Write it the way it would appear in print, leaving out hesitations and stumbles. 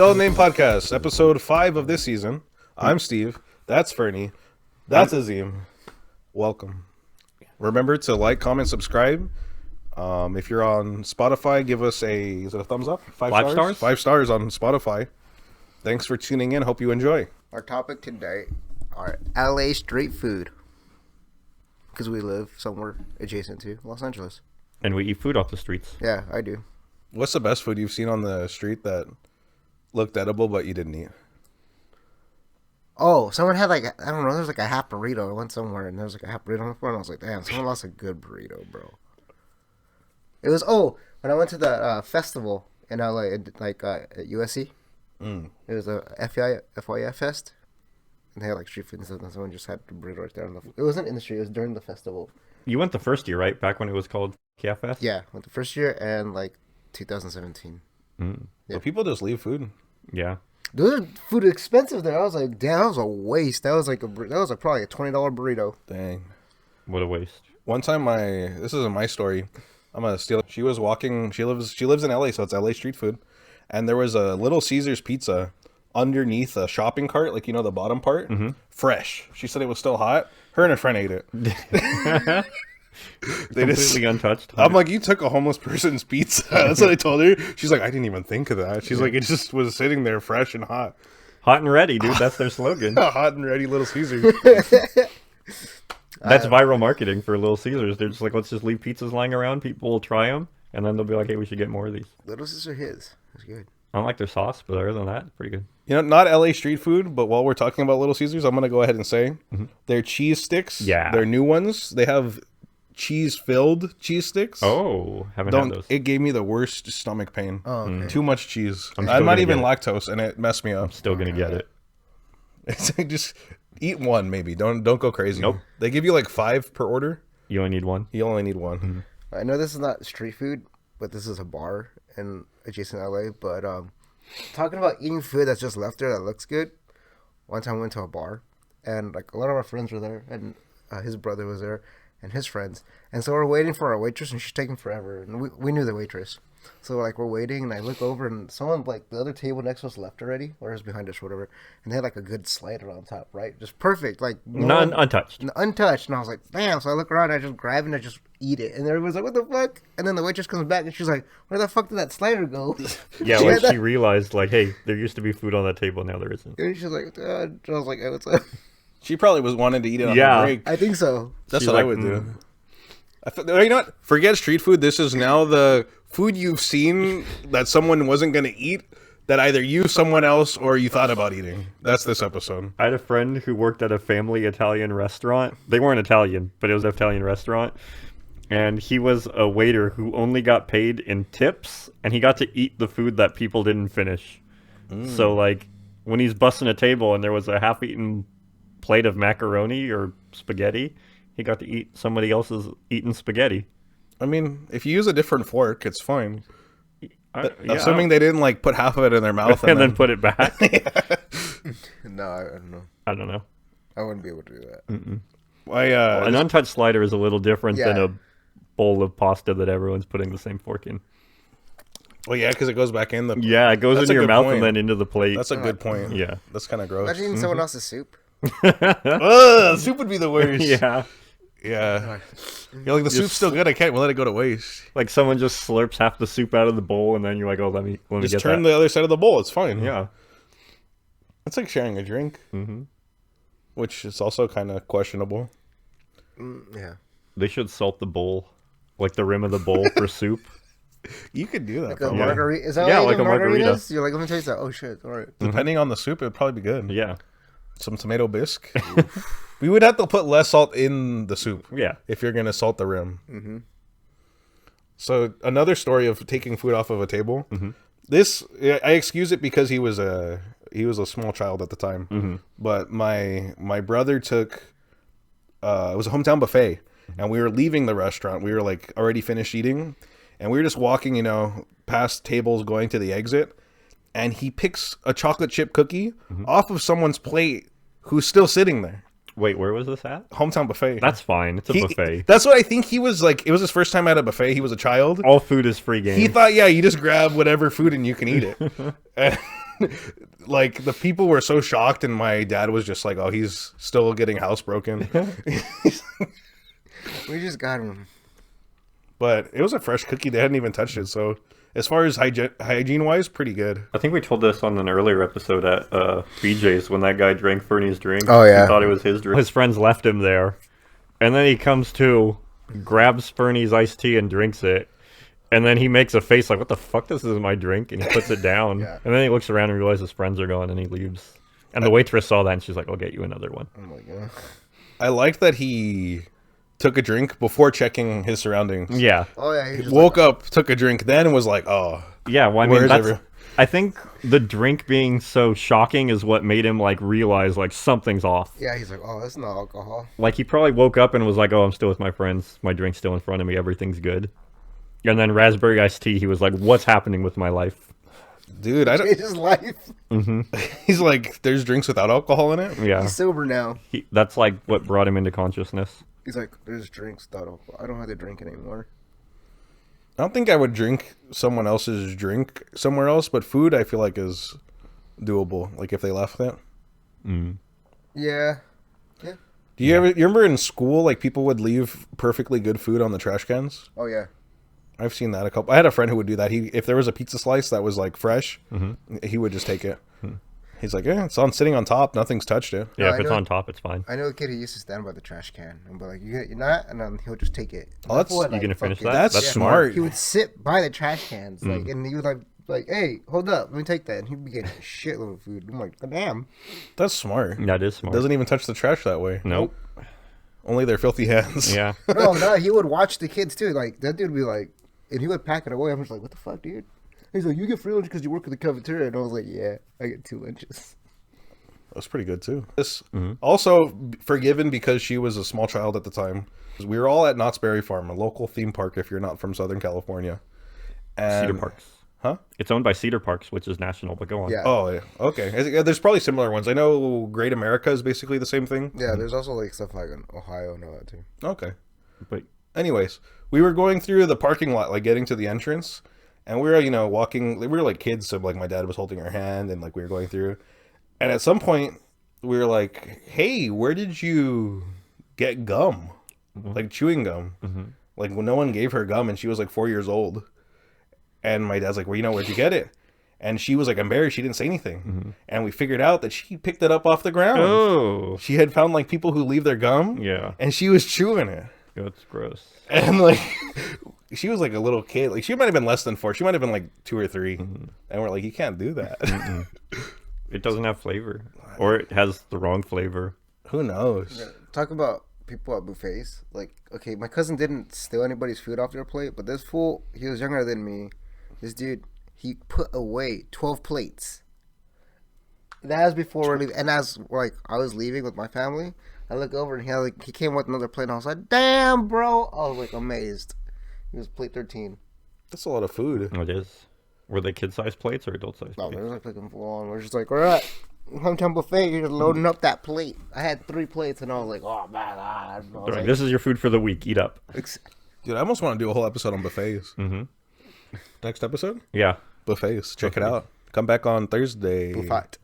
Unnamed Podcast, episode 5 of this season. I'm Steve. That's Fernie. That's Azim. Welcome. Remember to like, comment, subscribe. If you're on Spotify, give us is it a thumbs up? 5 stars? 5 stars on Spotify. Thanks for tuning in. Hope you enjoy. Our topic today are LA street food. Because we live somewhere adjacent to Los Angeles. And we eat food off the streets. Yeah, I do. What's the best food you've seen on the street that looked edible but you didn't eat? Oh, someone had I don't know, there's a half burrito. I went somewhere and there was a half burrito on the floor and I was like, damn, someone lost a good burrito, bro. It was, when I went to the festival in LA, at USC, it was a FYF fest. And they had street food and stuff, and someone just had the burrito right there. It wasn't in the street, it was during the festival. You went the first year, right? Back when it was called KF Fest? Yeah, went the first year and 2017. Yeah. Well, people just leave food. Yeah. Those food expensive there. I was like, damn, that was a waste. That was probably a $20 burrito. Dang. What a waste. One time this isn't my story. I'm gonna steal it. She was walking, she lives in LA, so it's LA street food. And there was a Little Caesars pizza underneath a shopping cart, the bottom part, fresh. She said it was still hot. Her and her friend ate it. They completely untouched. I'm like, you took a homeless person's pizza. That's what I told her. She's like, I didn't even think of that. She's like, it just was sitting there fresh and hot. Hot and ready, dude. That's their slogan. Hot and ready Little Caesars. That's viral marketing for Little Caesars. They're just like, let's just leave pizzas lying around. People will try them, and then they'll be like, hey, we should get more of these. Little Caesar his. It's good. I don't like their sauce, but other than that, pretty good. Not LA street food, but while we're talking about Little Caesars, I'm going to go ahead and say their cheese sticks, their new ones, they have cheese-filled cheese sticks. Oh, haven't had those. It gave me the worst stomach pain. Oh, okay. Too much cheese. I'm still not even get lactose, and it messed me up. I'm still going to get it. It's like, just eat one, maybe. Don't go crazy. Nope. They give you 5 per order. You only need one? You only need one. I know this is not street food, but this is a bar in adjacent LA. But talking about eating food that's just left there that looks good, one time I went to a bar, and a lot of our friends were there, and his brother was there, and his friends. And so we're waiting for our waitress, and she's taking forever. And we knew the waitress. So, we're waiting, and I look over, and someone, the other table next to us left already, or it was behind us or whatever, and they had, a good slider on top, right? Just perfect, untouched. Untouched. And I was like, bam. So I look around, I just grab it, and I just eat it. And everyone's like, what the fuck? And then the waitress comes back, and she's like, where the fuck did that slider go? Yeah, when she realized, hey, there used to be food on that table, now there isn't. And she's like, I was like, hey, what's up? She probably was wanting to eat it on the break. I think so. That's what I would do. You know what? Forget street food. This is now the food you've seen that someone wasn't going to eat that either you, someone else, or you thought about eating. That's this episode. I had a friend who worked at a family Italian restaurant. They weren't Italian, but it was an Italian restaurant. And he was a waiter who only got paid in tips, and he got to eat the food that people didn't finish. So, when he's busting a table and there was a half-eaten plate of macaroni or spaghetti, he got to eat somebody else's eaten spaghetti. I mean, if you use a different fork, it's fine. Assuming they didn't put half of it in their mouth and then put it back. No, I don't know. I don't know. I wouldn't be able to do that. An untouched slider is a little different than a bowl of pasta that everyone's putting the same fork in. Well, yeah, because it goes back in the... Yeah, it goes into your mouth and then into the plate. That's a good point. Yeah. That's kind of gross. Imagine eating someone else's soup. Soup would be the worst. Yeah. Yeah. You're the soup's still good. I can't let it go to waste. Someone just slurps half the soup out of the bowl, and then you're like, oh, let me just get turn that. the other side of the bowl. It's fine. Yeah. It's like sharing a drink, which is also kind of questionable. Yeah. They should salt the bowl, the rim of the bowl for soup. You could do that. Like a margarita. Is that like a margarita. You're like, let me taste that. Oh, shit. All right. Depending on the soup, it'd probably be good. Yeah. Some tomato bisque. We would have to put less salt in the soup. Yeah. If you're going to salt the rim. So another story of taking food off of a table. This, I excuse it because he was a small child at the time. But my brother took, it was a hometown buffet. And we were leaving the restaurant. We were already finished eating. And we were just walking, past tables going to the exit. And he picks a chocolate chip cookie off of someone's plate who's still sitting there. Wait, where was this at? Hometown buffet. That's fine. It's a buffet. That's what I think he was like. It was his first time at a buffet. He was a child. All food is free game. He thought, you just grab whatever food and you can eat it. like the people were so shocked, and my dad was just like, "Oh, he's still getting housebroken." We just got him. But it was a fresh cookie; they hadn't even touched it. So, as far as hygiene wise, pretty good. I think we told this on an earlier episode at BJ's when that guy drank Fernie's drink. Oh, yeah. He thought it was his drink. His friends left him there. And then he comes to, grabs Fernie's iced tea and drinks it. And then he makes a face like, what the fuck, this is my drink? And he puts it down. Yeah. And then he looks around and realizes his friends are gone and he leaves. And the waitress saw that and she's like, I'll get you another one. Oh my god. I liked that he took a drink before checking his surroundings. Yeah. Oh yeah. He just Woke up, took a drink, then was like, "Oh, Yeah, well, I mean, Where's that's... everyone? I think the drink being so shocking is what made him, like, realize, like, something's off. Yeah, he's like, oh, that's not alcohol. Like, he probably woke up and was like, oh, I'm still with my friends. My drink's still in front of me. Everything's good. And then raspberry iced tea, he was like, what's happening with my life? dude, I Changed don't." his life. He's like, "There's drinks without alcohol in it." Yeah. He's sober now. That's, like, what brought him into consciousness. He's like, there's drinks without alcohol. I don't have to drink anymore. I don't think I would drink someone else's drink somewhere else, but food I feel like is doable. Like if they left it. Yeah. Do you remember in school, like people would leave perfectly good food on the trash cans? Oh yeah. I've seen that a couple. I had a friend who would do that. If there was a pizza slice that was like fresh, he would just take it. He's like, "Yeah, it's sitting on top. Nothing's touched it." Yeah, I if it's know- on top, it's fine. I know a kid who used to stand by the trash can and be like, "You're not," and then he'll just take it. Oh, that's- That fool, You gonna finish fucking- that? That's smart. He would sit by the trash cans, like, and he would like, "Hey, hold up, let me take that." And he'd be getting a shitload of food. I'm like, "Damn." That's smart. That is smart. Doesn't even touch the trash that way. Nope. Only their filthy hands. Yeah. No, he would watch the kids too. Like that dude would be like, and he would pack it away. I'm just like, "What the fuck, dude?" He's like, "You get free lunch because you work at the cafeteria," and I was like, "Yeah, I get 2 lunches." That's pretty good too. This also forgiven because she was a small child at the time. We were all at Knott's Berry Farm, a local theme park if you're not from Southern California. And, Cedar Parks. Huh? It's owned by Cedar Parks, which is national, but go on. Yeah. Oh, yeah. Okay. There's probably similar ones. I know Great America is basically the same thing. Yeah, there's also like stuff like in Ohio and all that too. Okay. But Anyways, we were going through the parking lot, like getting to the entrance, and we were, walking. We were like kids, so like my dad was holding our hand, and like we were going through. And at some point, we were like, "Hey, where did you get gum? Like chewing gum?" Like when no one gave her gum, and she was like 4 years old. And my dad's like, "Well, where'd you get it?" And she was like embarrassed. She didn't say anything. And we figured out that she picked it up off the ground. oh, She had found like people who leave their gum. yeah, And she was chewing it. that's gross. And like, she was like a little kid. Like she might have been less than 4. She might have been like 2 or 3. And we're like, "You can't do that." It doesn't have flavor, or it has the wrong flavor. Who knows? Talk about people at buffets. Like, okay, my cousin didn't steal anybody's food off their plate, but this fool, he was younger than me. This dude, he put away 12 plates. That was before we're leaving. And as like I was leaving with my family, I look over and he came with another plate, and I was like, "Damn, bro!" I was like amazed. It was plate 13. That's a lot of food. It is. Were they kid-sized plates or adult-sized No, plates? there was like fucking full on. We're just like, "All right, hometown buffet. You're just loading up that plate." I had 3 plates, and I was like, "Oh man, I was They're like, like, this is your food for the week. Eat up. Dude, I almost want to do a whole episode on buffets. Next episode? Yeah. Buffets. Check it out. Come back on Thursday. buffet."